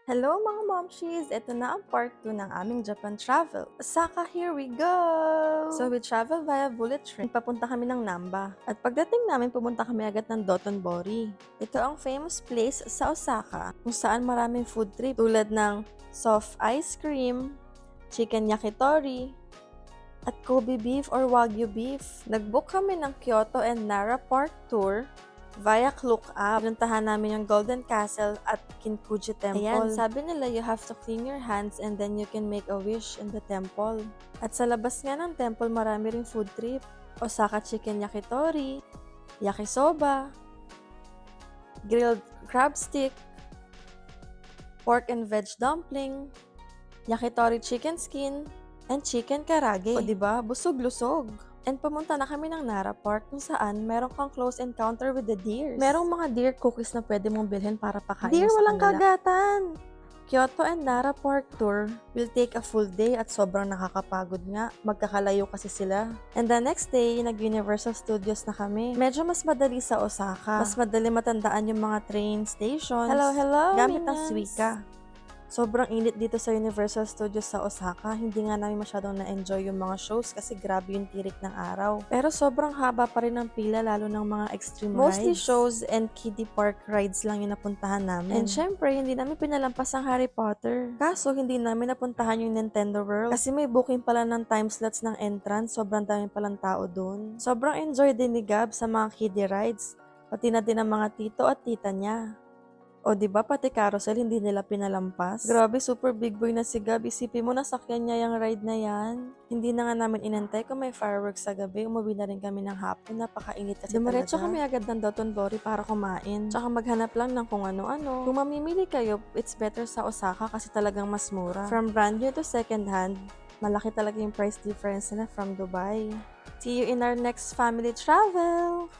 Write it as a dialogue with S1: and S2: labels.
S1: Hello mga momshies! Ito na ang part 2 ng aming Japan travel. Osaka, here we go! So we travel via bullet train. Papunta kami ng Namba. At pagdating namin, pumunta kami agad ng Dotonbori. Ito ang famous place sa Osaka kung saan maraming food trip tulad ng soft ice cream, chicken yakitori, at Kobe beef or Wagyu beef. Nag-book kami ng Kyoto and Nara Park tour via Klook app. Pinuntahan namin yung Golden Castle at Kinkuji Temple. Ayan, sabi nila you have to clean your hands and then you can make a wish in the temple. At sa labas nga ng temple, marami ring food trip. Osaka chicken yakitori, yakisoba, grilled crab stick, pork and veg dumpling, yakitori chicken skin, and chicken karage. O diba, busog-lusog. And pumunta na kami ng Nara Park kung saan meron kang close encounter with the deers. Merong mga deer cookies na pwede mong bilhin para pakain
S2: Deer,
S1: sa
S2: walang
S1: kanila.
S2: kagatan!
S1: Kyoto and Nara Park tour will take a full day at sobrang nakakapagod nga. Magkakalayo kasi sila. And the next day, nag-Universal Studios na kami. Medyo mas madali sa Osaka. Mas madali matandaan yung mga train stations.
S2: Hello,
S1: Gamit ang
S2: Minions!
S1: Suica. Sobrang init dito sa Universal Studios sa Osaka. Hindi nga namin masyadong na-enjoy yung mga shows kasi grabe yung tirik ng araw. Pero sobrang haba pa rin ng pila lalo ng mga extreme
S2: Mostly
S1: rides. Shows and kiddie park rides lang yung napuntahan namin. And syempre, hindi namin pinalampas ang Harry Potter. Kaso, hindi namin napuntahan yung Nintendo World kasi may booking pala ng time slots ng entrance. Sobrang dami palang tao dun. Sobrang enjoy din ni Gab sa mga kiddie rides. Pati na din ang mga tito at tita niya. O diba pati carousel hindi nila pinalampas? Grabe, super big boy na si Gab. Isipin mo nasakyan niya yung ride na yan. Hindi na nga namin inantay kung may fireworks sa gabi. Umuwi na rin kami ng hapon. Napakainit kasi
S2: Dumiretso
S1: talaga. Kami agad ng Dotonbori para kumain. Tsaka maghanap lang ng kung ano-ano. Kung mamimili kayo, it's better sa Osaka kasi talagang mas mura. From brand new to second hand, malaki talaga yung price difference nila from Dubai. See you in our next family travel!